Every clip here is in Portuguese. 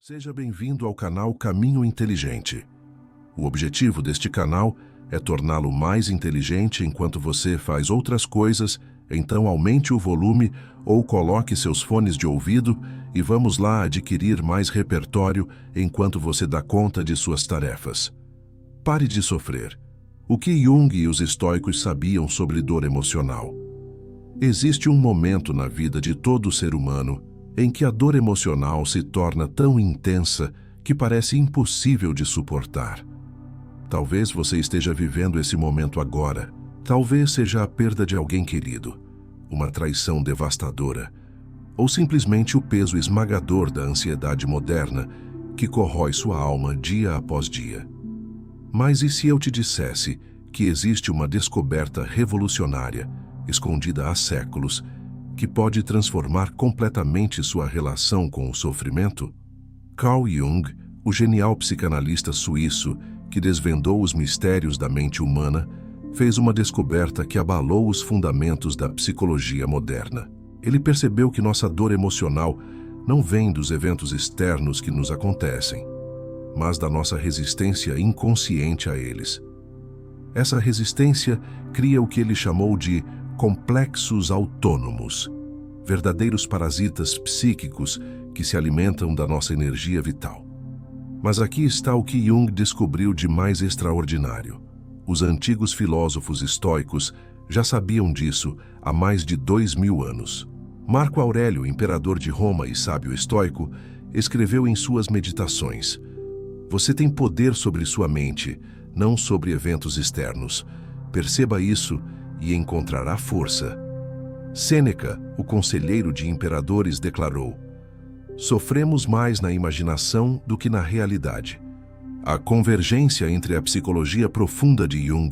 Seja bem-vindo ao canal Caminho Inteligente. O objetivo deste canal é torná-lo mais inteligente enquanto você faz outras coisas, então aumente o volume ou coloque seus fones de ouvido e vamos lá adquirir mais repertório enquanto você dá conta de suas tarefas. Pare de sofrer. O que Jung e os estoicos sabiam sobre dor emocional? Existe um momento na vida de todo ser humano em que a dor emocional se torna tão intensa que parece impossível de suportar. Talvez você esteja vivendo esse momento agora. Talvez seja a perda de alguém querido, uma traição devastadora, ou simplesmente o peso esmagador da ansiedade moderna que corrói sua alma dia após dia. Mas e se eu te dissesse que existe uma descoberta revolucionária, escondida há séculos, que pode transformar completamente sua relação com o sofrimento? Carl Jung, o genial psicanalista suíço que desvendou os mistérios da mente humana, fez uma descoberta que abalou os fundamentos da psicologia moderna. Ele percebeu que nossa dor emocional não vem dos eventos externos que nos acontecem, mas da nossa resistência inconsciente a eles. Essa resistência cria o que ele chamou de complexos autônomos, verdadeiros parasitas psíquicos que se alimentam da nossa energia vital. Mas aqui está o que Jung descobriu de mais extraordinário. Os antigos filósofos estoicos já sabiam disso há mais de 2000 anos. Marco Aurélio, imperador de Roma e sábio estoico, escreveu em suas meditações: "Você tem poder sobre sua mente, não sobre eventos externos. Perceba isso e encontrará força." Sêneca, o conselheiro de imperadores, declarou: "Sofremos mais na imaginação do que na realidade." A convergência entre a psicologia profunda de Jung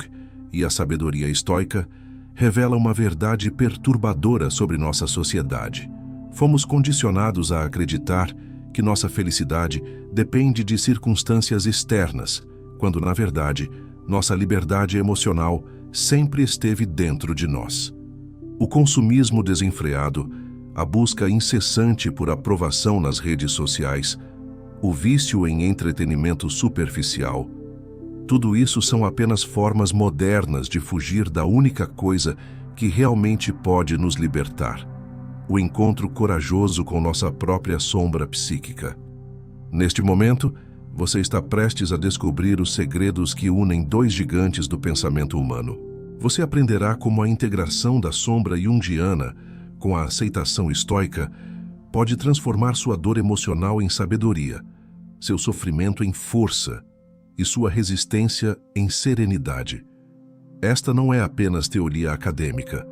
e a sabedoria estoica revela uma verdade perturbadora sobre nossa sociedade. Fomos condicionados a acreditar que nossa felicidade depende de circunstâncias externas, quando, na verdade, nossa liberdade emocional sempre esteve dentro de nós. O consumismo desenfreado, a busca incessante por aprovação nas redes sociais, o vício em entretenimento superficial, tudo isso são apenas formas modernas de fugir da única coisa que realmente pode nos libertar: o encontro corajoso com nossa própria sombra psíquica. Neste momento, você está prestes a descobrir os segredos que unem dois gigantes do pensamento humano. Você aprenderá como a integração da sombra junguiana com a aceitação estoica pode transformar sua dor emocional em sabedoria, seu sofrimento em força e sua resistência em serenidade. Esta não é apenas teoria acadêmica,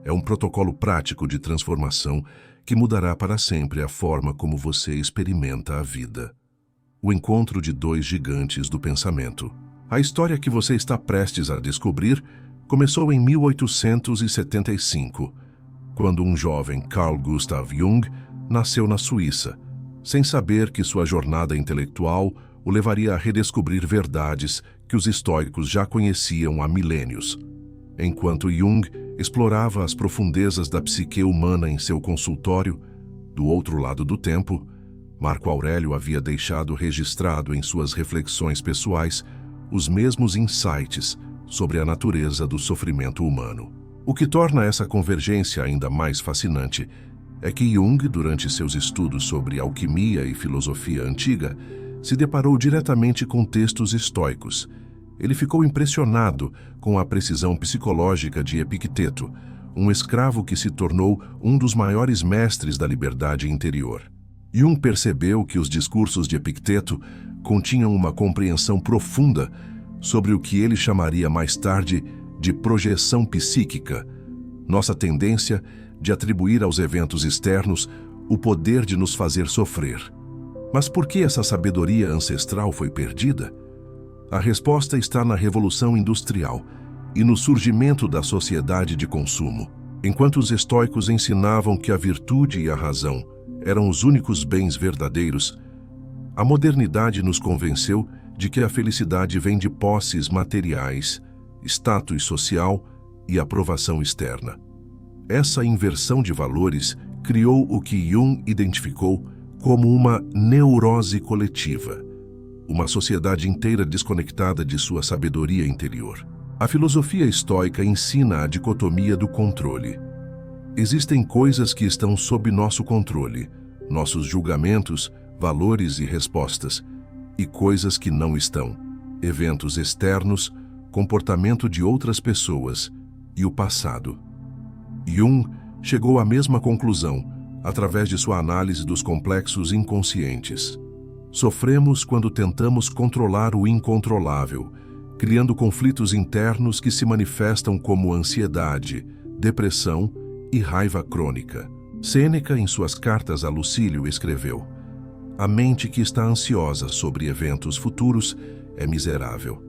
é um protocolo prático de transformação que mudará para sempre a forma como você experimenta a vida. O encontro de dois gigantes do pensamento. A história que você está prestes a descobrir começou em 1875, quando um jovem Carl Gustav Jung nasceu na Suíça, sem saber que sua jornada intelectual o levaria a redescobrir verdades que os estoicos já conheciam há milênios. Enquanto Jung explorava as profundezas da psique humana em seu consultório, do outro lado do tempo, Marco Aurélio havia deixado registrado em suas reflexões pessoais os mesmos insights sobre a natureza do sofrimento humano. O que torna essa convergência ainda mais fascinante é que Jung, durante seus estudos sobre alquimia e filosofia antiga, se deparou diretamente com textos estoicos. Ele ficou impressionado com a precisão psicológica de Epicteto, um escravo que se tornou um dos maiores mestres da liberdade interior. Jung percebeu que os discursos de Epicteto continham uma compreensão profunda sobre o que ele chamaria mais tarde de projeção psíquica, nossa tendência de atribuir aos eventos externos o poder de nos fazer sofrer. Mas por que essa sabedoria ancestral foi perdida? A resposta está na Revolução Industrial e no surgimento da sociedade de consumo. Enquanto os estoicos ensinavam que a virtude e a razão eram os únicos bens verdadeiros, a modernidade nos convenceu de que a felicidade vem de posses materiais, status social e aprovação externa. Essa inversão de valores criou o que Jung identificou como uma neurose coletiva, uma sociedade inteira desconectada de sua sabedoria interior. A filosofia estoica ensina a dicotomia do controle. Existem coisas que estão sob nosso controle, nossos julgamentos, valores e respostas, e coisas que não estão, eventos externos, comportamento de outras pessoas e o passado. Jung chegou à mesma conclusão através de sua análise dos complexos inconscientes. Sofremos quando tentamos controlar o incontrolável, criando conflitos internos que se manifestam como ansiedade, depressão e raiva crônica. Sêneca, em suas cartas a Lucílio, escreveu: "A mente que está ansiosa sobre eventos futuros é miserável."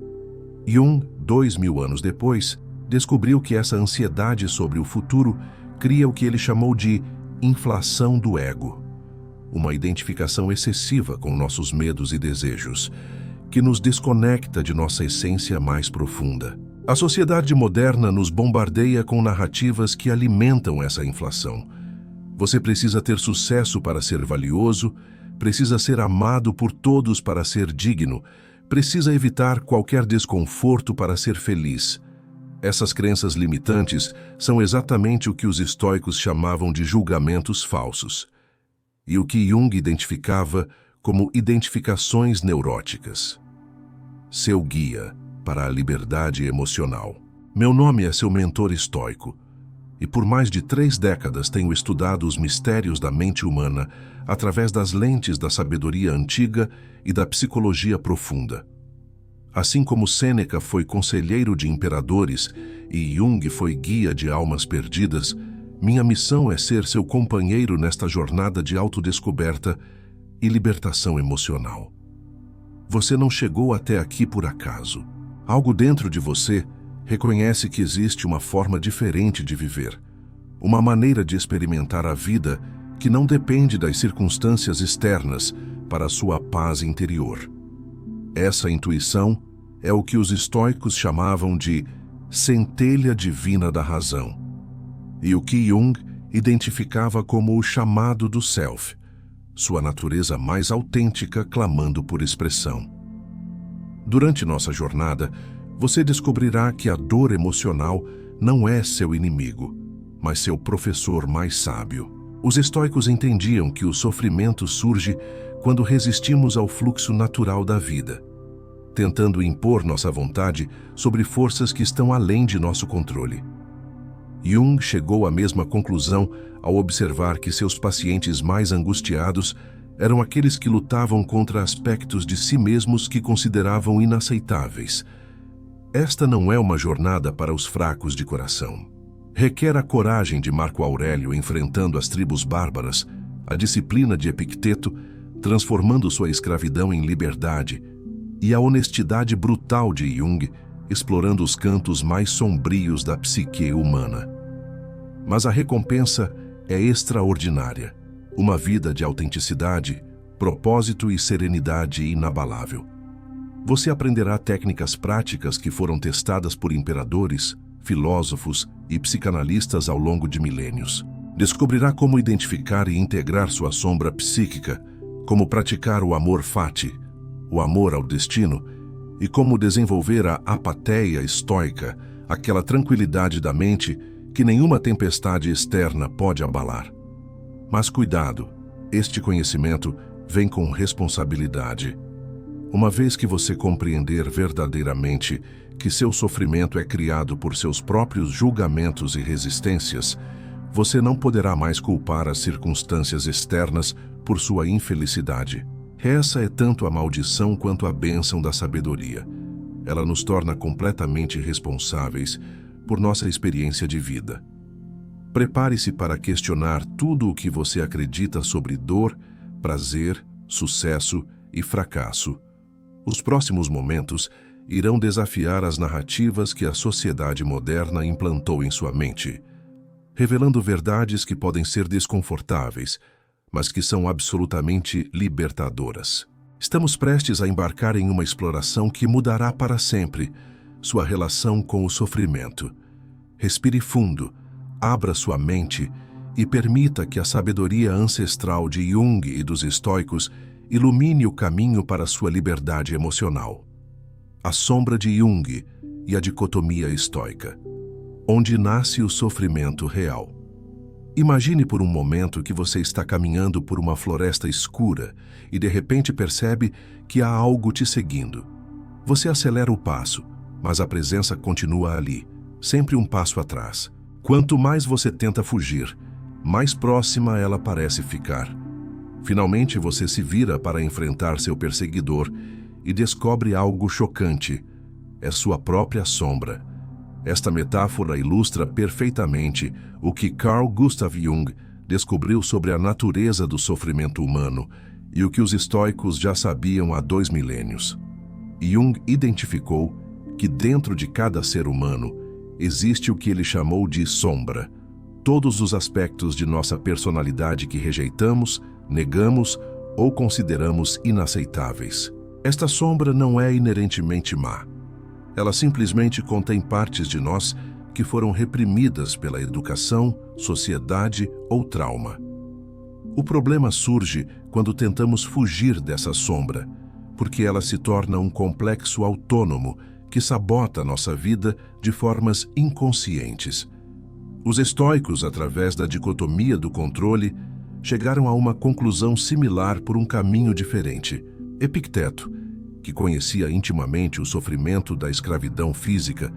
Jung, 2000 anos depois, descobriu que essa ansiedade sobre o futuro cria o que ele chamou de inflação do ego, uma identificação excessiva com nossos medos e desejos, que nos desconecta de nossa essência mais profunda. A sociedade moderna nos bombardeia com narrativas que alimentam essa inflação. Você precisa ter sucesso para ser valioso, precisa ser amado por todos para ser digno, precisa evitar qualquer desconforto para ser feliz. Essas crenças limitantes são exatamente o que os estoicos chamavam de julgamentos falsos, e o que Jung identificava como identificações neuróticas. Seu guia para a liberdade emocional. Meu nome é seu mentor estoico, e por mais de 3 décadas tenho estudado os mistérios da mente humana através das lentes da sabedoria antiga e da psicologia profunda. Assim como Sêneca foi conselheiro de imperadores e Jung foi guia de almas perdidas, minha missão é ser seu companheiro nesta jornada de autodescoberta e libertação emocional. Você não chegou até aqui por acaso. Algo dentro de você reconhece que existe uma forma diferente de viver, uma maneira de experimentar a vida que não depende das circunstâncias externas para a sua paz interior. Essa intuição é o que os estoicos chamavam de centelha divina da razão, e o que Jung identificava como o chamado do self, sua natureza mais autêntica clamando por expressão. Durante nossa jornada, você descobrirá que a dor emocional não é seu inimigo, mas seu professor mais sábio. Os estoicos entendiam que o sofrimento surge quando resistimos ao fluxo natural da vida, tentando impor nossa vontade sobre forças que estão além de nosso controle. Jung chegou à mesma conclusão ao observar que seus pacientes mais angustiados eram aqueles que lutavam contra aspectos de si mesmos que consideravam inaceitáveis. Esta não é uma jornada para os fracos de coração. Requer a coragem de Marco Aurélio enfrentando as tribos bárbaras, a disciplina de Epicteto, transformando sua escravidão em liberdade, e a honestidade brutal de Jung, explorando os cantos mais sombrios da psique humana. Mas a recompensa é extraordinária, uma vida de autenticidade, propósito e serenidade inabalável. Você aprenderá técnicas práticas que foram testadas por imperadores, filósofos e psicanalistas ao longo de milênios. Descobrirá como identificar e integrar sua sombra psíquica, como praticar o amor fati, o amor ao destino, e como desenvolver a apatheia estoica, aquela tranquilidade da mente que nenhuma tempestade externa pode abalar. Mas cuidado, este conhecimento vem com responsabilidade. Uma vez que você compreender verdadeiramente que seu sofrimento é criado por seus próprios julgamentos e resistências, você não poderá mais culpar as circunstâncias externas por sua infelicidade. Essa é tanto a maldição quanto a bênção da sabedoria. Ela nos torna completamente responsáveis por nossa experiência de vida. Prepare-se para questionar tudo o que você acredita sobre dor, prazer, sucesso e fracasso. Os próximos momentos irão desafiar as narrativas que a sociedade moderna implantou em sua mente, revelando verdades que podem ser desconfortáveis, mas que são absolutamente libertadoras. Estamos prestes a embarcar em uma exploração que mudará para sempre sua relação com o sofrimento. Respire fundo, abra sua mente e permita que a sabedoria ancestral de Jung e dos estoicos ilumine o caminho para sua liberdade emocional. A sombra de Jung e a dicotomia estoica, onde nasce o sofrimento real. Imagine por um momento que você está caminhando por uma floresta escura e de repente percebe que há algo te seguindo. Você acelera o passo, mas a presença continua ali, sempre um passo atrás. Quanto mais você tenta fugir, mais próxima ela parece ficar. Finalmente você se vira para enfrentar seu perseguidor e descobre algo chocante. É sua própria sombra. Esta metáfora ilustra perfeitamente o que Carl Gustav Jung descobriu sobre a natureza do sofrimento humano e o que os estoicos já sabiam há 2 milênios. Jung identificou que dentro de cada ser humano existe o que ele chamou de sombra, todos os aspectos de nossa personalidade que rejeitamos, negamos ou consideramos inaceitáveis. Esta sombra não é inerentemente má. Ela simplesmente contém partes de nós que foram reprimidas pela educação, sociedade ou trauma. O problema surge quando tentamos fugir dessa sombra, porque ela se torna um complexo autônomo que sabota nossa vida de formas inconscientes. Os estoicos, através da dicotomia do controle, chegaram a uma conclusão similar por um caminho diferente. Epicteto, que conhecia intimamente o sofrimento da escravidão física,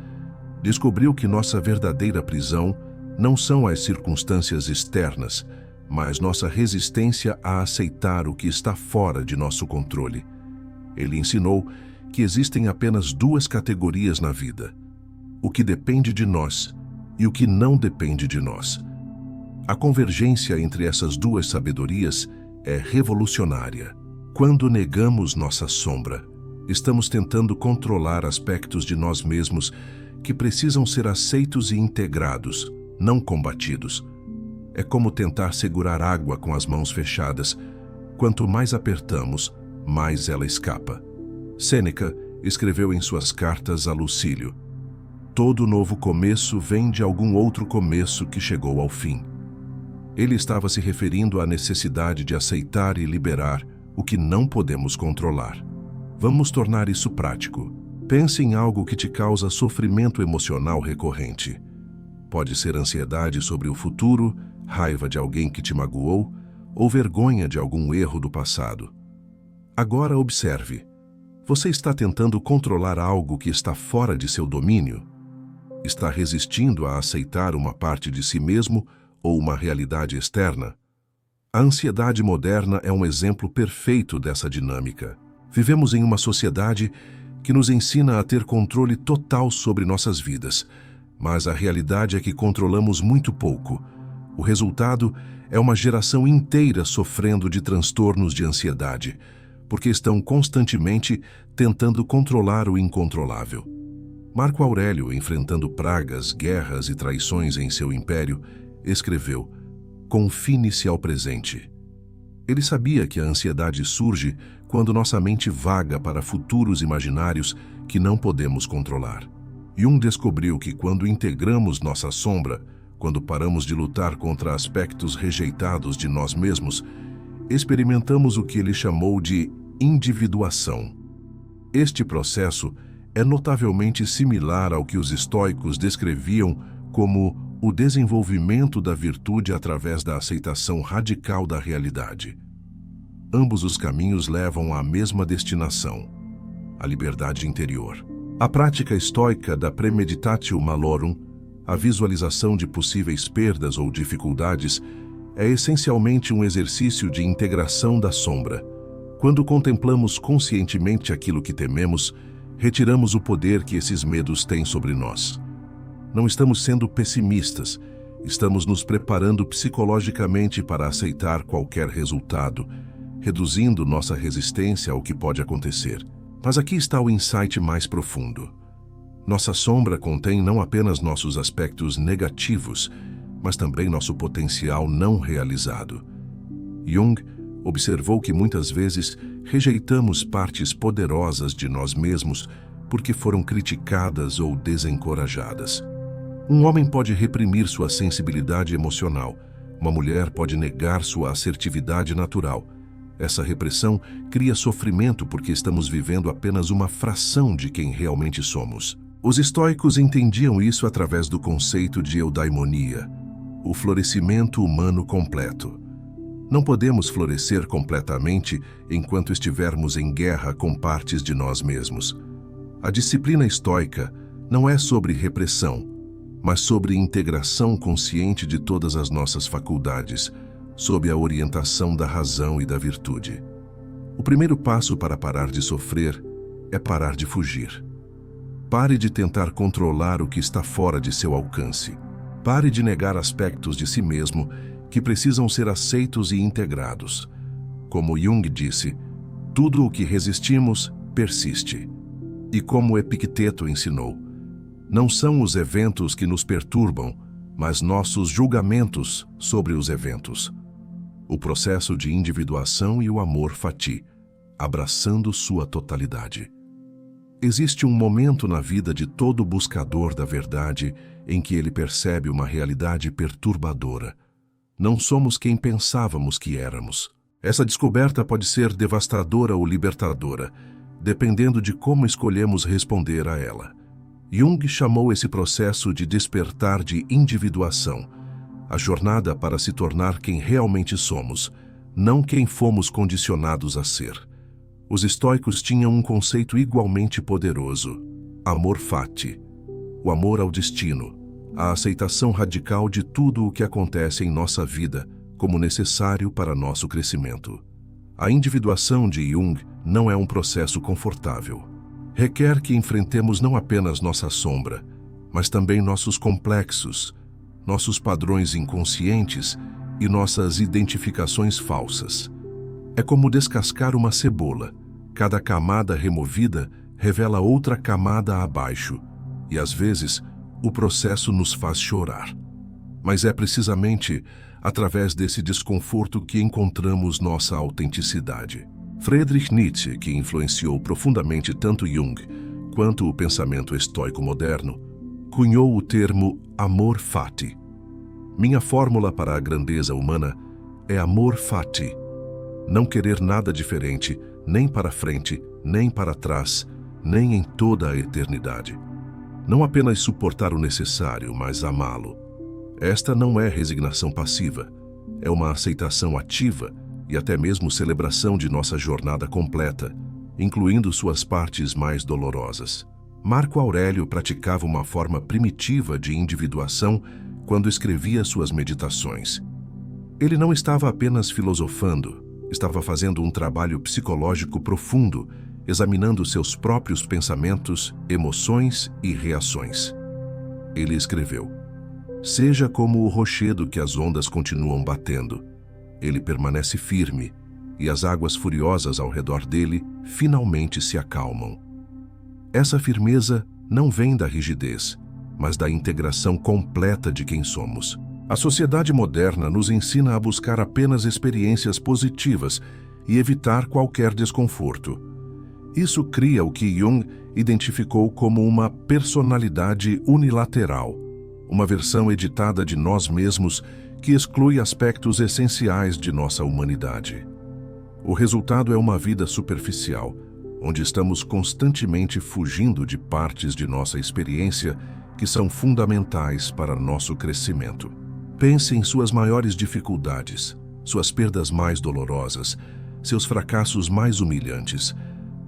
descobriu que nossa verdadeira prisão não são as circunstâncias externas, mas nossa resistência a aceitar o que está fora de nosso controle. Ele ensinou que existem apenas 2 categorias na vida: o que depende de nós e o que não depende de nós. A convergência entre essas 2 sabedorias é revolucionária. Quando negamos nossa sombra, estamos tentando controlar aspectos de nós mesmos que precisam ser aceitos e integrados, não combatidos. É como tentar segurar água com as mãos fechadas. Quanto mais apertamos, mais ela escapa. Sêneca escreveu em suas cartas a Lucílio: todo novo começo vem de algum outro começo que chegou ao fim. Ele estava se referindo à necessidade de aceitar e liberar o que não podemos controlar. Vamos tornar isso prático. Pense em algo que te causa sofrimento emocional recorrente. Pode ser ansiedade sobre o futuro, raiva de alguém que te magoou ou vergonha de algum erro do passado. Agora observe. Você está tentando controlar algo que está fora de seu domínio? Está resistindo a aceitar uma parte de si mesmo ou uma realidade externa? A ansiedade moderna é um exemplo perfeito dessa dinâmica. Vivemos em uma sociedade que nos ensina a ter controle total sobre nossas vidas, mas a realidade é que controlamos muito pouco. O resultado é uma geração inteira sofrendo de transtornos de ansiedade, porque estão constantemente tentando controlar o incontrolável. Marco Aurélio, enfrentando pragas, guerras e traições em seu império, escreveu: confine-se ao presente. Ele sabia que a ansiedade surge quando nossa mente vaga para futuros imaginários que não podemos controlar. Jung descobriu que quando integramos nossa sombra, quando paramos de lutar contra aspectos rejeitados de nós mesmos, experimentamos o que ele chamou de individuação. Este processo é notavelmente similar ao que os estoicos descreviam como o desenvolvimento da virtude através da aceitação radical da realidade. Ambos os caminhos levam à mesma destinação, a liberdade interior. A prática estoica da premeditatio malorum, a visualização de possíveis perdas ou dificuldades, é essencialmente um exercício de integração da sombra. Quando contemplamos conscientemente aquilo que tememos, retiramos o poder que esses medos têm sobre nós. Não estamos sendo pessimistas, estamos nos preparando psicologicamente para aceitar qualquer resultado, reduzindo nossa resistência ao que pode acontecer. Mas aqui está o insight mais profundo. Nossa sombra contém não apenas nossos aspectos negativos, mas também nosso potencial não realizado. Jung observou que muitas vezes rejeitamos partes poderosas de nós mesmos porque foram criticadas ou desencorajadas. Um homem pode reprimir sua sensibilidade emocional, Uma mulher pode negar sua assertividade natural. Essa repressão cria sofrimento porque estamos vivendo apenas uma fração de quem realmente somos. Os estoicos entendiam isso através do conceito de eudaimonia, o florescimento humano completo. Não podemos florescer completamente enquanto estivermos em guerra com partes de nós mesmos. A disciplina estoica não é sobre repressão, mas sobre integração consciente de todas as nossas faculdades, sob a orientação da razão e da virtude. O primeiro passo para parar de sofrer é parar de fugir. Pare de tentar controlar o que está fora de seu alcance. Pare de negar aspectos de si mesmo que precisam ser aceitos e integrados. Como Jung disse, tudo o que resistimos persiste. E como Epicteto ensinou, não são os eventos que nos perturbam, mas nossos julgamentos sobre os eventos. O processo de individuação e o amor fati, abraçando sua totalidade. Existe um momento na vida de todo buscador da verdade em que ele percebe uma realidade perturbadora. Não somos quem pensávamos que éramos. Essa descoberta pode ser devastadora ou libertadora, dependendo de como escolhemos responder a ela. Jung chamou esse processo de despertar de individuação, a jornada para se tornar quem realmente somos, não quem fomos condicionados a ser. Os estoicos tinham um conceito igualmente poderoso: amor fati, o amor ao destino, a aceitação radical de tudo o que acontece em nossa vida como necessário para nosso crescimento. A individuação de Jung não é um processo confortável. Requer que enfrentemos não apenas nossa sombra, mas também nossos complexos, nossos padrões inconscientes e nossas identificações falsas. É como descascar uma cebola. Cada camada removida revela outra camada abaixo, e às vezes o processo nos faz chorar. Mas é precisamente através desse desconforto que encontramos nossa autenticidade. Friedrich Nietzsche, que influenciou profundamente tanto Jung quanto o pensamento estoico moderno, cunhou o termo amor fati. Minha fórmula para a grandeza humana é amor fati. Não querer nada diferente, nem para frente, nem para trás, nem em toda a eternidade. Não apenas suportar o necessário, mas amá-lo. Esta não é resignação passiva, é uma aceitação ativa e até mesmo celebração de nossa jornada completa, incluindo suas partes mais dolorosas. Marco Aurélio praticava uma forma primitiva de individuação quando escrevia suas meditações. Ele não estava apenas filosofando, estava fazendo um trabalho psicológico profundo, examinando seus próprios pensamentos, emoções e reações. Ele escreveu: seja como o rochedo que as ondas continuam batendo. Ele permanece firme, e as águas furiosas ao redor dele finalmente se acalmam. Essa firmeza não vem da rigidez, mas da integração completa de quem somos. A sociedade moderna nos ensina a buscar apenas experiências positivas e evitar qualquer desconforto. Isso cria o que Jung identificou como uma personalidade unilateral, uma versão editada de nós mesmos que exclui aspectos essenciais de nossa humanidade. O resultado é uma vida superficial, onde estamos constantemente fugindo de partes de nossa experiência que são fundamentais para nosso crescimento. Pense em suas maiores dificuldades, suas perdas mais dolorosas, seus fracassos mais humilhantes.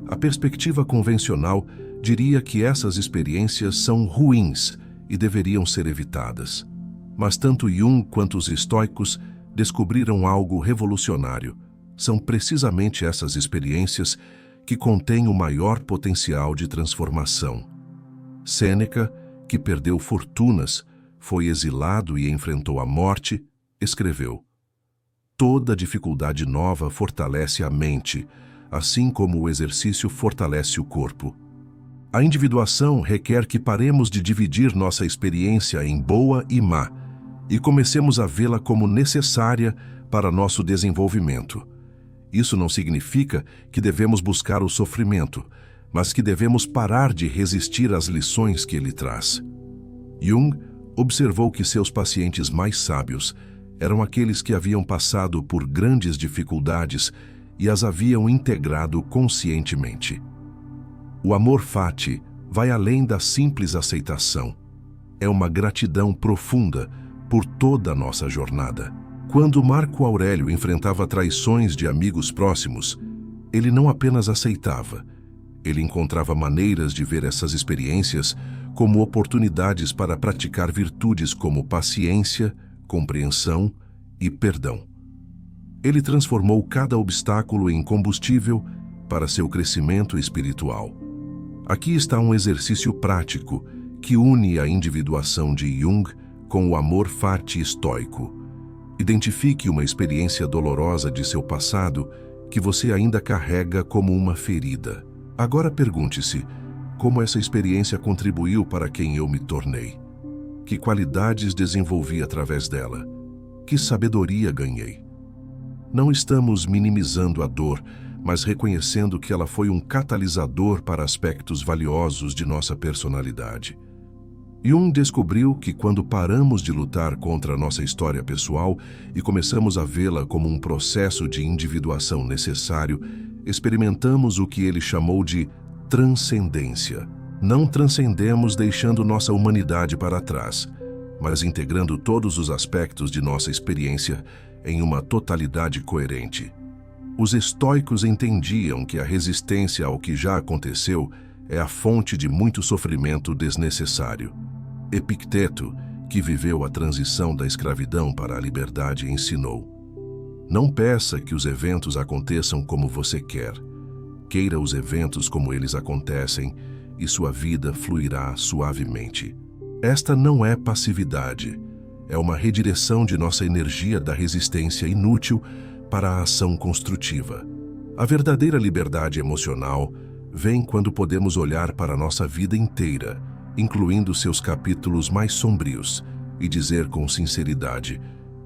A perspectiva convencional diria que essas experiências são ruins e deveriam ser evitadas. Mas tanto Jung quanto os estoicos descobriram algo revolucionário. São precisamente essas experiências que contêm o maior potencial de transformação. Sêneca, que perdeu fortunas, foi exilado e enfrentou a morte, escreveu: toda dificuldade nova fortalece a mente, assim como o exercício fortalece o corpo. A individuação requer que paremos de dividir nossa experiência em boa e má e comecemos a vê-la como necessária para nosso desenvolvimento. Isso não significa que devemos buscar o sofrimento, mas que devemos parar de resistir às lições que ele traz. Jung observou que seus pacientes mais sábios eram aqueles que haviam passado por grandes dificuldades e as haviam integrado conscientemente. O amor fati vai além da simples aceitação. É uma gratidão profunda por toda a nossa jornada. Quando Marco Aurélio enfrentava traições de amigos próximos, ele não apenas aceitava, ele encontrava maneiras de ver essas experiências como oportunidades para praticar virtudes como paciência, compreensão e perdão. Ele transformou cada obstáculo em combustível para seu crescimento espiritual. Aqui está um exercício prático que une a individuação de Jung com o amor fati estoico. Identifique uma experiência dolorosa de seu passado que você ainda carrega como uma ferida. Agora pergunte-se, como essa experiência contribuiu para quem eu me tornei? Que qualidades desenvolvi através dela? Que sabedoria ganhei? Não estamos minimizando a dor, mas reconhecendo que ela foi um catalisador para aspectos valiosos de nossa personalidade. Jung descobriu que quando paramos de lutar contra a nossa história pessoal e começamos a vê-la como um processo de individuação necessário, experimentamos o que ele chamou de transcendência. Não transcendemos deixando nossa humanidade para trás, mas integrando todos os aspectos de nossa experiência em uma totalidade coerente. Os estoicos entendiam que a resistência ao que já aconteceu é a fonte de muito sofrimento desnecessário. Epicteto, que viveu a transição da escravidão para a liberdade, ensinou: não peça que os eventos aconteçam como você quer. Queira os eventos como eles acontecem e sua vida fluirá suavemente. Esta não é passividade, é uma redireção de nossa energia da resistência inútil para a ação construtiva. A verdadeira liberdade emocional vem quando podemos olhar para a nossa vida inteira, incluindo seus capítulos mais sombrios, e dizer com sinceridade: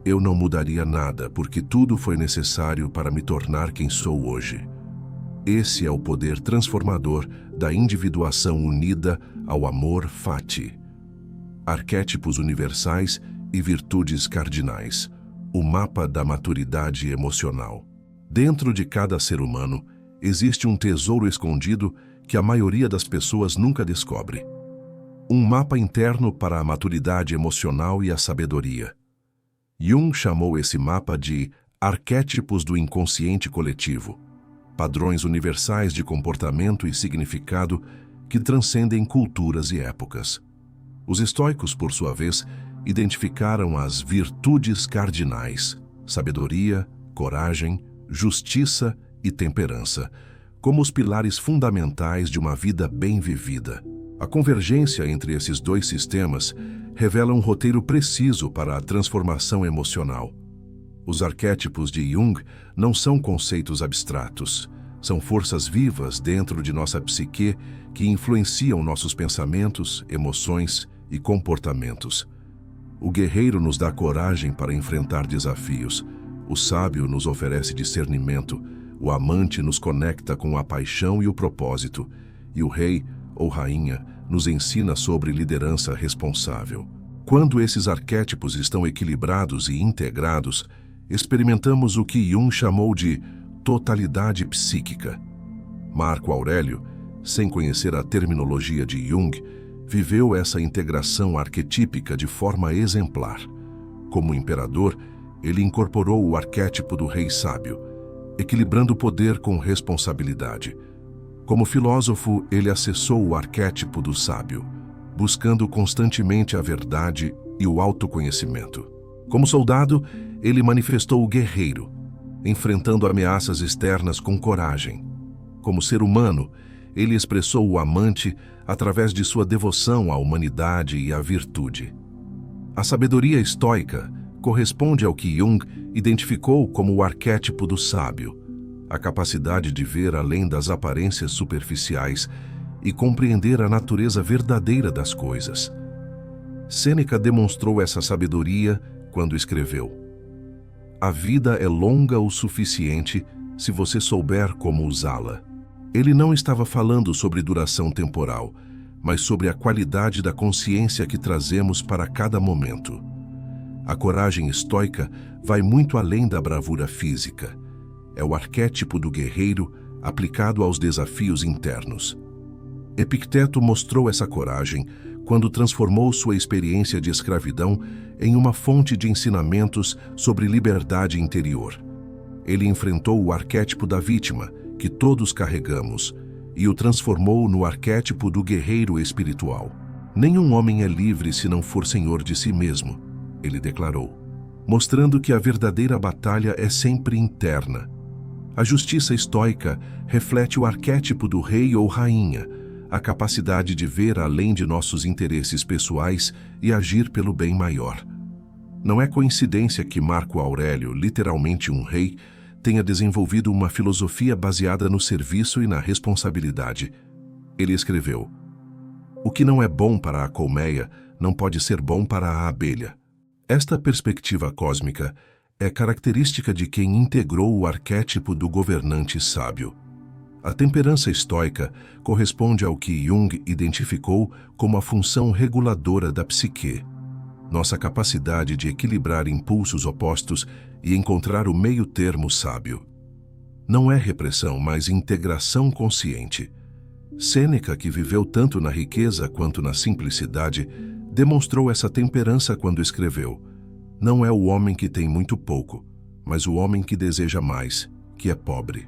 eu não mudaria nada porque tudo foi necessário para me tornar quem sou hoje. Esse é o poder transformador da individuação unida ao amor fati. Arquétipos universais e virtudes cardinais. O mapa da maturidade emocional. Dentro de cada ser humano, existe um tesouro escondido que a maioria das pessoas nunca descobre. Um mapa interno para a maturidade emocional e a sabedoria. Jung chamou esse mapa de arquétipos do inconsciente coletivo, padrões universais de comportamento e significado que transcendem culturas e épocas. Os estoicos, por sua vez, identificaram as virtudes cardinais, sabedoria, coragem, justiça e temperança, como os pilares fundamentais de uma vida bem vivida. A convergência entre esses dois sistemas revela um roteiro preciso para a transformação emocional. Os arquétipos de Jung não são conceitos abstratos, são forças vivas dentro de nossa psique que influenciam nossos pensamentos, emoções e comportamentos. O guerreiro nos dá coragem para enfrentar desafios, o sábio nos oferece discernimento, o amante nos conecta com a paixão e o propósito, e o rei ou rainha nos ensina sobre liderança responsável. Quando esses arquétipos estão equilibrados e integrados, experimentamos o que Jung chamou de totalidade psíquica. Marco Aurélio, sem conhecer a terminologia de Jung, viveu essa integração arquetípica de forma exemplar. Como imperador, ele incorporou o arquétipo do rei sábio, equilibrando poder com responsabilidade. Como filósofo, ele acessou o arquétipo do sábio, buscando constantemente a verdade e o autoconhecimento. Como soldado, ele manifestou o guerreiro, enfrentando ameaças externas com coragem. Como ser humano, ele expressou o amante através de sua devoção à humanidade e à virtude. A sabedoria estoica corresponde ao que Jung identificou como o arquétipo do sábio, a capacidade de ver além das aparências superficiais e compreender a natureza verdadeira das coisas. Sêneca demonstrou essa sabedoria quando escreveu: a vida é longa o suficiente se você souber como usá-la. Ele não estava falando sobre duração temporal, mas sobre a qualidade da consciência que trazemos para cada momento. A coragem estoica vai muito além da bravura física. É o arquétipo do guerreiro aplicado aos desafios internos. Epicteto mostrou essa coragem quando transformou sua experiência de escravidão em uma fonte de ensinamentos sobre liberdade interior. Ele enfrentou o arquétipo da vítima, que todos carregamos, e o transformou no arquétipo do guerreiro espiritual. Nenhum homem é livre se não for senhor de si mesmo, ele declarou, mostrando que a verdadeira batalha é sempre interna. A justiça estoica reflete o arquétipo do rei ou rainha, a capacidade de ver além de nossos interesses pessoais e agir pelo bem maior. Não é coincidência que Marco Aurélio, literalmente um rei, tenha desenvolvido uma filosofia baseada no serviço e na responsabilidade. Ele escreveu: "O que não é bom para a colmeia não pode ser bom para a abelha." Esta perspectiva cósmica é característica de quem integrou o arquétipo do governante sábio. A temperança estoica corresponde ao que Jung identificou como a função reguladora da psique, nossa capacidade de equilibrar impulsos opostos e encontrar o meio-termo sábio. Não é repressão, mas integração consciente. Sêneca, que viveu tanto na riqueza quanto na simplicidade, demonstrou essa temperança quando escreveu: "Não é o homem que tem muito pouco, mas o homem que deseja mais, que é pobre."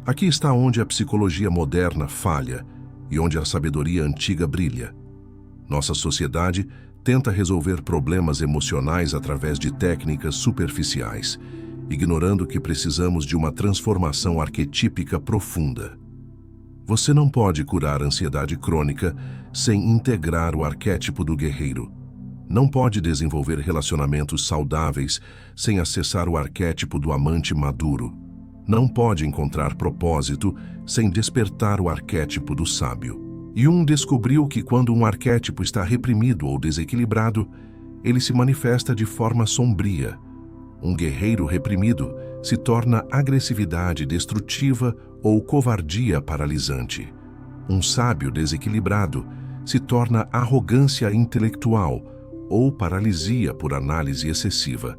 Aqui está onde a psicologia moderna falha e onde a sabedoria antiga brilha. Nossa sociedade tenta resolver problemas emocionais através de técnicas superficiais, ignorando que precisamos de uma transformação arquetípica profunda. Você não pode curar a ansiedade crônica sem integrar o arquétipo do guerreiro. Não pode desenvolver relacionamentos saudáveis sem acessar o arquétipo do amante maduro. Não pode encontrar propósito sem despertar o arquétipo do sábio. Jung descobriu que quando um arquétipo está reprimido ou desequilibrado, ele se manifesta de forma sombria. Um guerreiro reprimido se torna agressividade destrutiva ou covardia paralisante. Um sábio desequilibrado se torna arrogância intelectual ou paralisia por análise excessiva.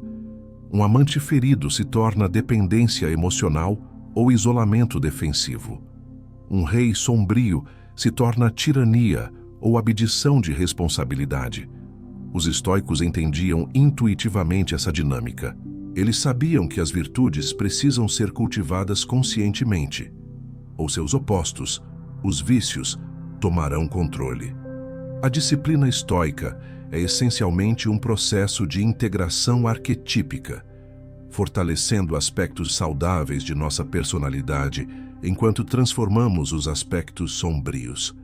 Um amante ferido se torna dependência emocional ou isolamento defensivo. Um rei sombrio se torna tirania ou abdição de responsabilidade. Os estoicos entendiam intuitivamente essa dinâmica. Eles sabiam que as virtudes precisam ser cultivadas conscientemente, ou seus opostos, os vícios, tomarão controle. A disciplina estoica é essencialmente um processo de integração arquetípica, fortalecendo aspectos saudáveis de nossa personalidade enquanto transformamos os aspectos sombrios.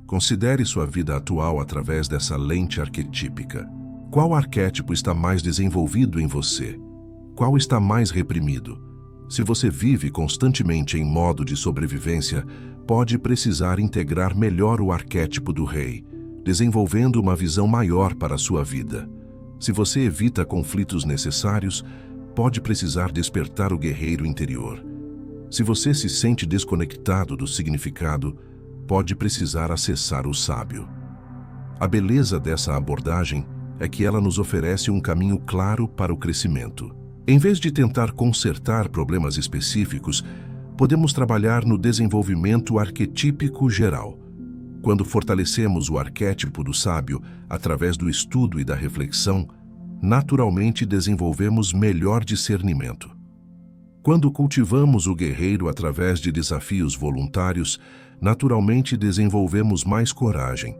Considere sua vida atual através dessa lente arquetípica. Qual arquétipo está mais desenvolvido em você? Qual está mais reprimido? Se você vive constantemente em modo de sobrevivência, pode precisar integrar melhor o arquétipo do rei, desenvolvendo uma visão maior para a sua vida. Se você evita conflitos necessários, pode precisar despertar o guerreiro interior. Se você se sente desconectado do significado, pode precisar acessar o sábio. A beleza dessa abordagem é que ela nos oferece um caminho claro para o crescimento. Em vez de tentar consertar problemas específicos, podemos trabalhar no desenvolvimento arquetípico geral. Quando fortalecemos o arquétipo do sábio através do estudo e da reflexão, naturalmente desenvolvemos melhor discernimento. Quando cultivamos o guerreiro através de desafios voluntários, naturalmente desenvolvemos mais coragem.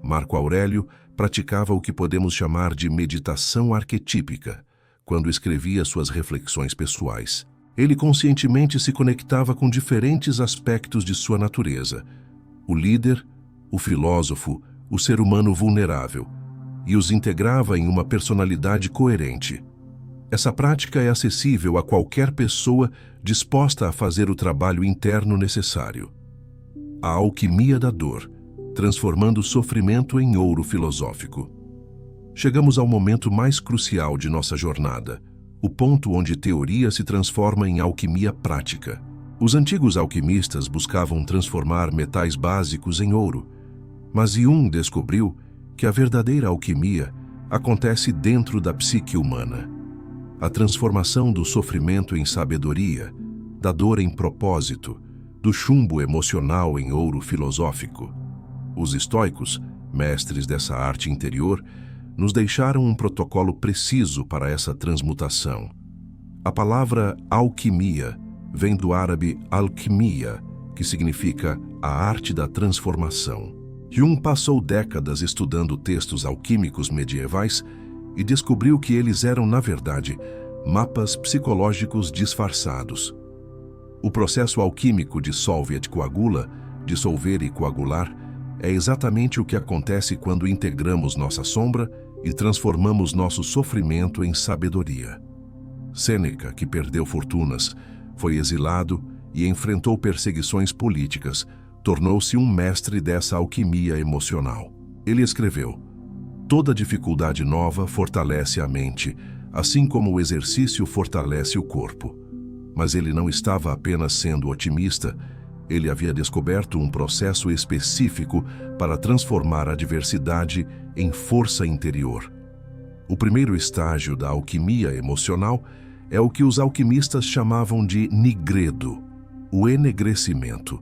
Marco Aurélio praticava o que podemos chamar de meditação arquetípica, quando escrevia suas reflexões pessoais. Ele conscientemente se conectava com diferentes aspectos de sua natureza: o líder, o filósofo, o ser humano vulnerável, e os integrava em uma personalidade coerente. Essa prática é acessível a qualquer pessoa disposta a fazer o trabalho interno necessário. A alquimia da dor, transformando o sofrimento em ouro filosófico. Chegamos ao momento mais crucial de nossa jornada, o ponto onde teoria se transforma em alquimia prática. Os antigos alquimistas buscavam transformar metais básicos em ouro, mas Jung descobriu que a verdadeira alquimia acontece dentro da psique humana. A transformação do sofrimento em sabedoria, da dor em propósito, do chumbo emocional em ouro filosófico. Os estoicos, mestres dessa arte interior, nos deixaram um protocolo preciso para essa transmutação. A palavra alquimia vem do árabe alquimia, que significa a arte da transformação. Jung passou décadas estudando textos alquímicos medievais e descobriu que eles eram, na verdade, mapas psicológicos disfarçados. O processo alquímico dissolve e coagula, dissolver e coagular, é exatamente o que acontece quando integramos nossa sombra e transformamos nosso sofrimento em sabedoria. Sêneca, que perdeu fortunas, foi exilado e enfrentou perseguições políticas, tornou-se um mestre dessa alquimia emocional. Ele escreveu: "Toda dificuldade nova fortalece a mente, assim como o exercício fortalece o corpo." Mas ele não estava apenas sendo otimista, ele havia descoberto um processo específico para transformar a adversidade em força interior. O primeiro estágio da alquimia emocional é o que os alquimistas chamavam de nigredo, o enegrecimento.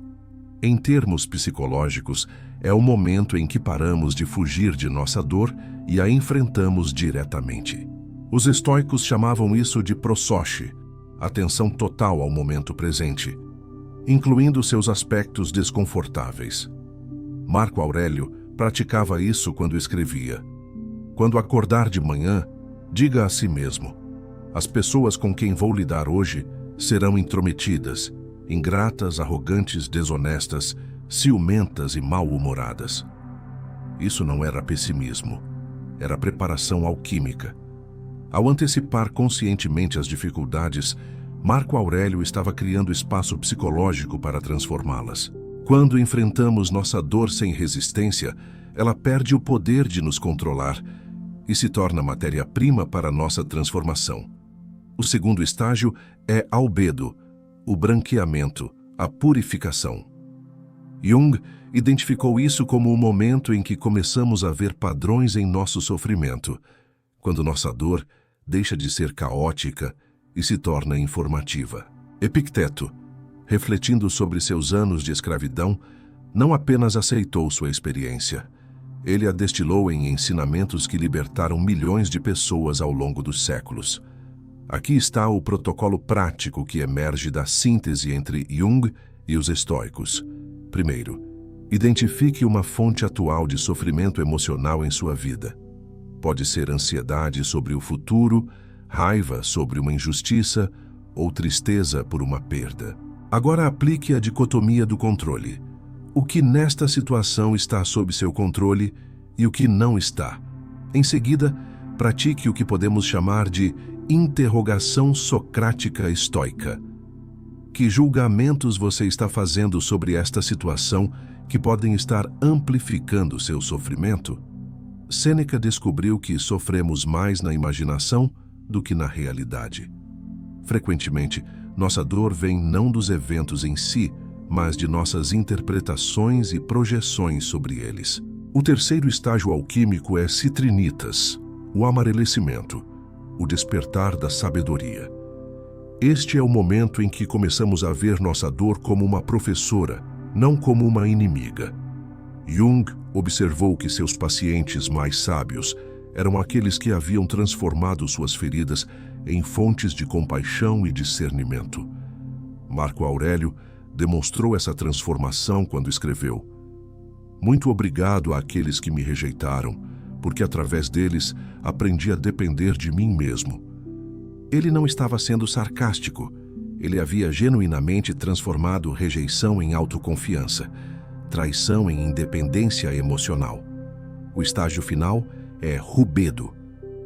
Em termos psicológicos, é o momento em que paramos de fugir de nossa dor e a enfrentamos diretamente. Os estoicos chamavam isso de prosoche, atenção total ao momento presente, incluindo seus aspectos desconfortáveis. Marco Aurélio praticava isso quando escrevia: "Quando acordar de manhã, diga a si mesmo: as pessoas com quem vou lidar hoje serão intrometidas, ingratas, arrogantes, desonestas, ciumentas e mal-humoradas." Isso não era pessimismo, era preparação alquímica. Ao antecipar conscientemente as dificuldades, Marco Aurélio estava criando espaço psicológico para transformá-las. Quando enfrentamos nossa dor sem resistência, ela perde o poder de nos controlar e se torna matéria-prima para nossa transformação. O segundo estágio é albedo, o branqueamento, a purificação. Jung identificou isso como o momento em que começamos a ver padrões em nosso sofrimento, quando nossa dor deixa de ser caótica e se torna informativa. Epicteto, refletindo sobre seus anos de escravidão, não apenas aceitou sua experiência, ele a destilou em ensinamentos que libertaram milhões de pessoas ao longo dos séculos. Aqui está o protocolo prático que emerge da síntese entre Jung e os estoicos. Primeiro, identifique uma fonte atual de sofrimento emocional em sua vida. Pode ser ansiedade sobre o futuro, raiva sobre uma injustiça ou tristeza por uma perda. Agora aplique a dicotomia do controle. O que nesta situação está sob seu controle e o que não está. Em seguida, pratique o que podemos chamar de interrogação socrática estoica. Que julgamentos você está fazendo sobre esta situação que podem estar amplificando seu sofrimento? Sêneca descobriu que sofremos mais na imaginação do que na realidade. Frequentemente, nossa dor vem não dos eventos em si, mas de nossas interpretações e projeções sobre eles. O terceiro estágio alquímico é citrinitas, o amarelecimento, o despertar da sabedoria. Este é o momento em que começamos a ver nossa dor como uma professora, não como uma inimiga. Jung observou que seus pacientes mais sábios eram aqueles que haviam transformado suas feridas em fontes de compaixão e discernimento. Marco Aurélio demonstrou essa transformação quando escreveu: "Muito obrigado àqueles que me rejeitaram, porque através deles aprendi a depender de mim mesmo." Ele não estava sendo sarcástico, ele havia genuinamente transformado rejeição em autoconfiança, traição em independência emocional. O estágio final é rubedo,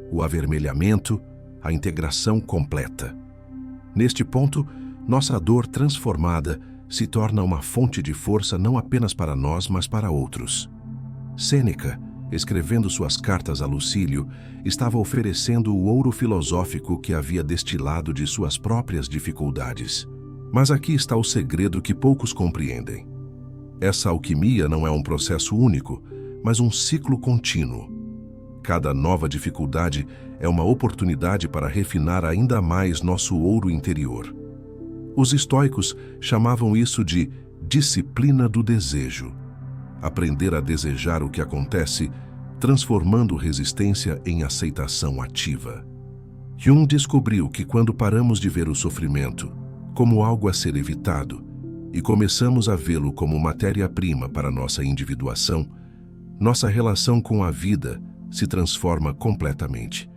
o avermelhamento, a integração completa. Neste ponto, nossa dor transformada se torna uma fonte de força não apenas para nós, mas para outros. Sêneca, escrevendo suas cartas a Lucílio, estava oferecendo o ouro filosófico que havia destilado de suas próprias dificuldades. Mas aqui está o segredo que poucos compreendem. Essa alquimia não é um processo único, mas um ciclo contínuo. Cada nova dificuldade é uma oportunidade para refinar ainda mais nosso ouro interior. Os estoicos chamavam isso de disciplina do desejo. Aprender a desejar o que acontece, transformando resistência em aceitação ativa. Jung descobriu que quando paramos de ver o sofrimento como algo a ser evitado e começamos a vê-lo como matéria-prima para nossa individuação, nossa relação com a vida se transforma completamente.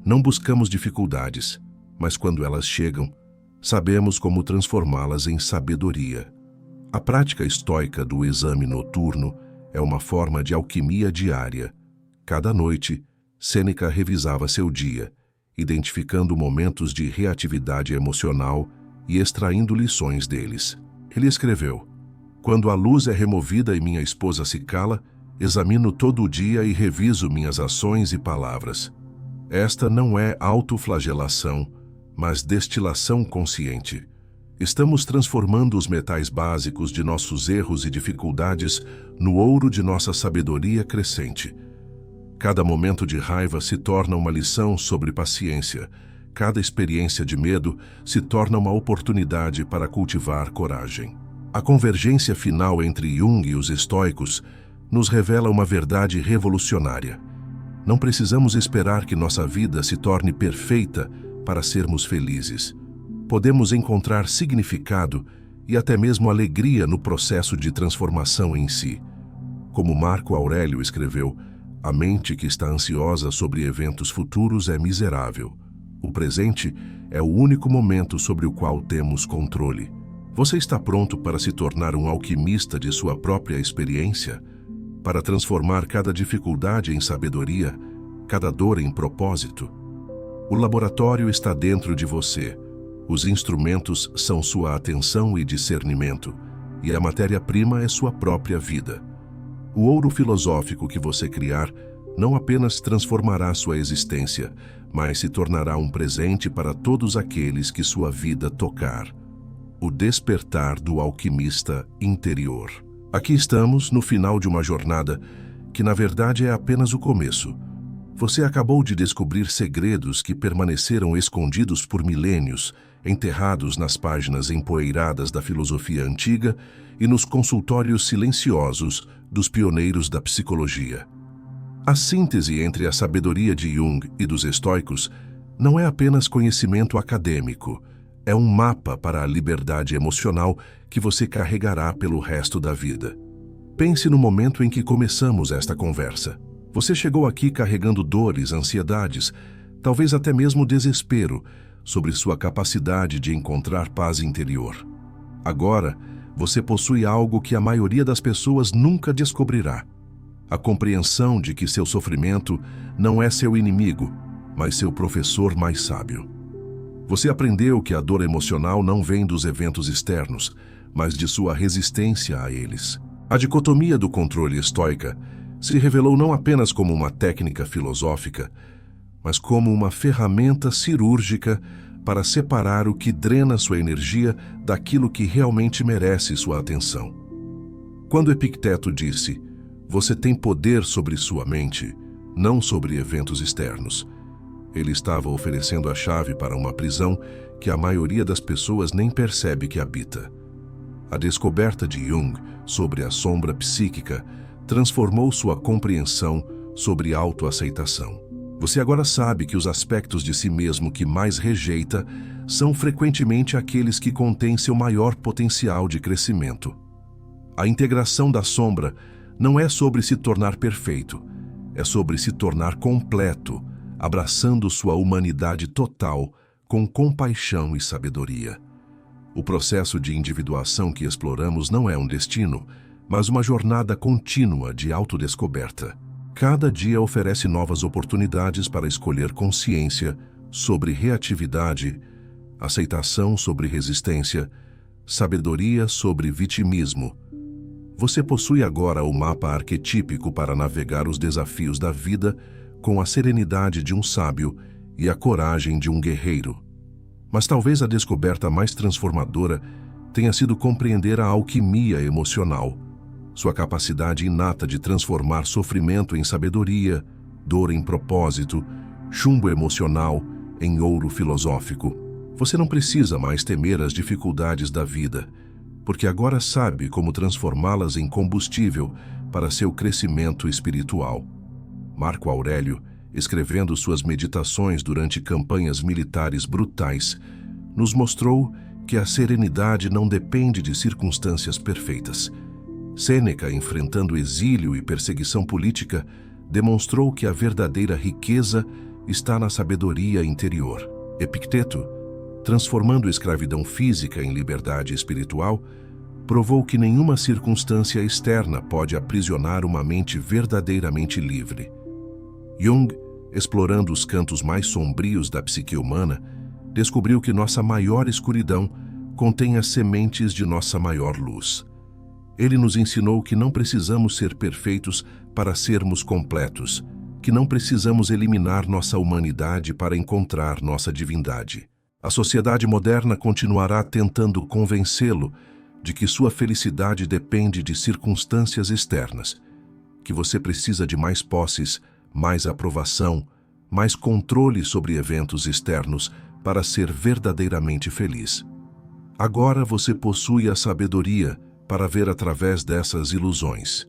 Não buscamos dificuldades, mas quando elas chegam, sabemos como transformá-las em sabedoria. A prática estoica do exame noturno é uma forma de alquimia diária. Cada noite, Sêneca revisava seu dia, identificando momentos de reatividade emocional e extraindo lições deles. Ele escreveu: "Quando a luz é removida e minha esposa se cala, examino todo o dia e reviso minhas ações e palavras. Esta não é autoflagelação, mas destilação consciente. Estamos transformando os metais básicos de nossos erros e dificuldades no ouro de nossa sabedoria crescente. Cada momento de raiva se torna uma lição sobre paciência. Cada experiência de medo se torna uma oportunidade para cultivar coragem." A convergência final entre Jung e os estoicos nos revela uma verdade revolucionária. Não precisamos esperar que nossa vida se torne perfeita para sermos felizes. Podemos encontrar significado e até mesmo alegria no processo de transformação em si. Como Marco Aurélio escreveu, a mente que está ansiosa sobre eventos futuros é miserável. O presente é o único momento sobre o qual temos controle. Você está pronto para se tornar um alquimista de sua própria experiência? Para transformar cada dificuldade em sabedoria, cada dor em propósito? O laboratório está dentro de você. Os instrumentos são sua atenção e discernimento, e a matéria-prima é sua própria vida. O ouro filosófico que você criar não apenas transformará sua existência, mas se tornará um presente para todos aqueles que sua vida tocar. O despertar do alquimista interior. Aqui estamos no final de uma jornada que, na verdade, é apenas o começo. Você acabou de descobrir segredos que permaneceram escondidos por milênios, enterrados nas páginas empoeiradas da filosofia antiga e nos consultórios silenciosos dos pioneiros da psicologia. A síntese entre a sabedoria de Jung e dos estoicos não é apenas conhecimento acadêmico, é um mapa para a liberdade emocional que você carregará pelo resto da vida. Pense no momento em que começamos esta conversa. Você chegou aqui carregando dores, ansiedades, talvez até mesmo desespero, sobre sua capacidade de encontrar paz interior. Agora, você possui algo que a maioria das pessoas nunca descobrirá: a compreensão de que seu sofrimento não é seu inimigo, mas seu professor mais sábio. Você aprendeu que a dor emocional não vem dos eventos externos, mas de sua resistência a eles. A dicotomia do controle estoica se revelou não apenas como uma técnica filosófica, mas como uma ferramenta cirúrgica para separar o que drena sua energia daquilo que realmente merece sua atenção. Quando Epicteto disse: "Você tem poder sobre sua mente, não sobre eventos externos", ele estava oferecendo a chave para uma prisão que a maioria das pessoas nem percebe que habita. A descoberta de Jung sobre a sombra psíquica transformou sua compreensão sobre autoaceitação. Você agora sabe que os aspectos de si mesmo que mais rejeita são frequentemente aqueles que contêm seu maior potencial de crescimento. A integração da sombra não é sobre se tornar perfeito, é sobre se tornar completo, abraçando sua humanidade total com compaixão e sabedoria. O processo de individuação que exploramos não é um destino, mas uma jornada contínua de autodescoberta. Cada dia oferece novas oportunidades para escolher consciência sobre reatividade, aceitação sobre resistência, sabedoria sobre vitimismo. Você possui agora o mapa arquetípico para navegar os desafios da vida com a serenidade de um sábio e a coragem de um guerreiro. Mas talvez a descoberta mais transformadora tenha sido compreender a alquimia emocional, sua capacidade inata de transformar sofrimento em sabedoria, dor em propósito, chumbo emocional em ouro filosófico. Você não precisa mais temer as dificuldades da vida, porque agora sabe como transformá-las em combustível para seu crescimento espiritual. Marco Aurélio, escrevendo suas meditações durante campanhas militares brutais, nos mostrou que a serenidade não depende de circunstâncias perfeitas. Sêneca, enfrentando exílio e perseguição política, demonstrou que a verdadeira riqueza está na sabedoria interior. Epicteto, transformando escravidão física em liberdade espiritual, provou que nenhuma circunstância externa pode aprisionar uma mente verdadeiramente livre. Jung, explorando os cantos mais sombrios da psique humana, descobriu que nossa maior escuridão contém as sementes de nossa maior luz. Ele nos ensinou que não precisamos ser perfeitos para sermos completos, que não precisamos eliminar nossa humanidade para encontrar nossa divindade. A sociedade moderna continuará tentando convencê-lo de que sua felicidade depende de circunstâncias externas, que você precisa de mais posses, mais aprovação, mais controle sobre eventos externos para ser verdadeiramente feliz. Agora você possui a sabedoria para ver através dessas ilusões.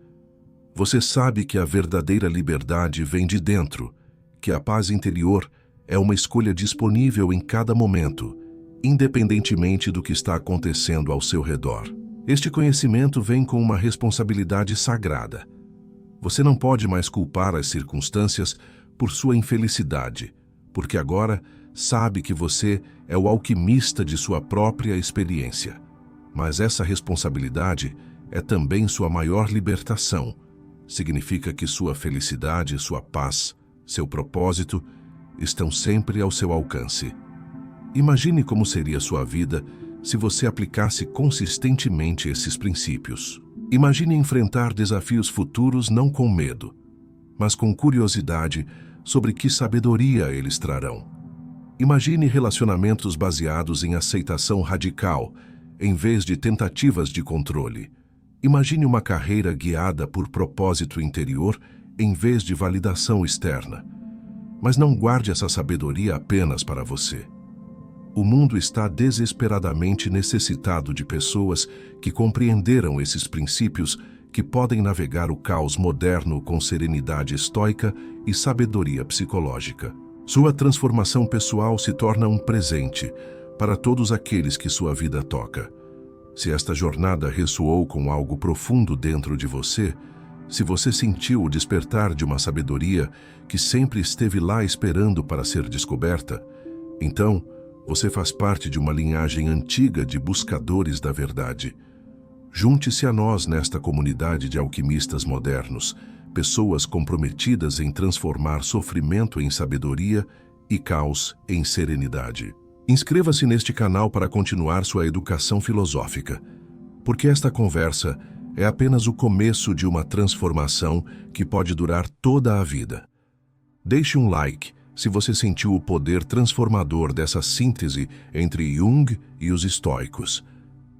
Você sabe que a verdadeira liberdade vem de dentro, que a paz interior é uma escolha disponível em cada momento, independentemente do que está acontecendo ao seu redor. Este conhecimento vem com uma responsabilidade sagrada. Você não pode mais culpar as circunstâncias por sua infelicidade, porque agora sabe que você é o alquimista de sua própria experiência. Mas essa responsabilidade é também sua maior libertação. Significa que sua felicidade, sua paz, seu propósito estão sempre ao seu alcance. Imagine como seria sua vida se você aplicasse consistentemente esses princípios. Imagine enfrentar desafios futuros não com medo, mas com curiosidade sobre que sabedoria eles trarão. Imagine relacionamentos baseados em aceitação radical, em vez de tentativas de controle. Imagine uma carreira guiada por propósito interior, em vez de validação externa. Mas não guarde essa sabedoria apenas para você. O mundo está desesperadamente necessitado de pessoas que compreenderam esses princípios, que podem navegar o caos moderno com serenidade estoica e sabedoria psicológica. Sua transformação pessoal se torna um presente para todos aqueles que sua vida toca. Se esta jornada ressoou com algo profundo dentro de você, se você sentiu o despertar de uma sabedoria que sempre esteve lá esperando para ser descoberta, então você faz parte de uma linhagem antiga de buscadores da verdade. Junte-se a nós nesta comunidade de alquimistas modernos, pessoas comprometidas em transformar sofrimento em sabedoria e caos em serenidade. Inscreva-se neste canal para continuar sua educação filosófica, porque esta conversa é apenas o começo de uma transformação que pode durar toda a vida. Deixe um like se você sentiu o poder transformador dessa síntese entre Jung e os estoicos.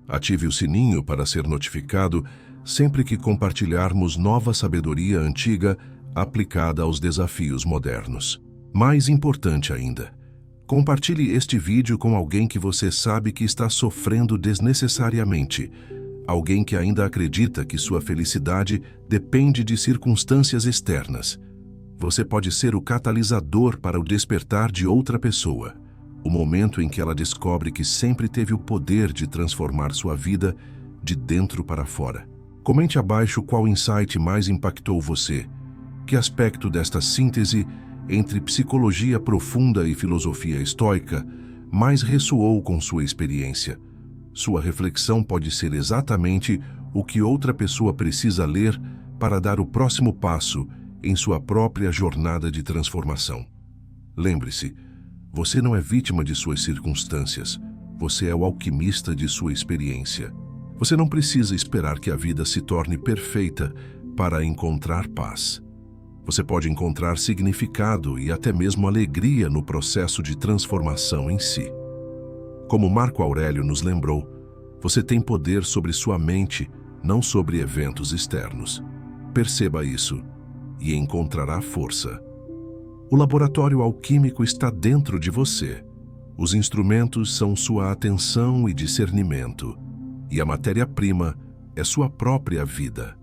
Ative o sininho para ser notificado sempre que compartilharmos nova sabedoria antiga aplicada aos desafios modernos. Mais importante ainda, compartilhe este vídeo com alguém que você sabe que está sofrendo desnecessariamente, alguém que ainda acredita que sua felicidade depende de circunstâncias externas. Você pode ser o catalisador para o despertar de outra pessoa, o momento em que ela descobre que sempre teve o poder de transformar sua vida de dentro para fora. Comente abaixo qual insight mais impactou você, que aspecto desta síntese entre psicologia profunda e filosofia estoica mais ressoou com sua experiência. Sua reflexão pode ser exatamente o que outra pessoa precisa ler para dar o próximo passo em sua própria jornada de transformação. Lembre-se, você não é vítima de suas circunstâncias, você é o alquimista de sua experiência. Você não precisa esperar que a vida se torne perfeita para encontrar paz. Você pode encontrar significado e até mesmo alegria no processo de transformação em si. Como Marco Aurélio nos lembrou, você tem poder sobre sua mente, não sobre eventos externos. Perceba isso e encontrará força, O laboratório alquímico está dentro de você. Os instrumentos são sua atenção e discernimento, e a matéria-prima é sua própria vida.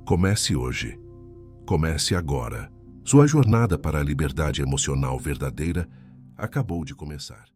Comece hoje. Comece agora. Sua jornada para a liberdade emocional verdadeira acabou de começar.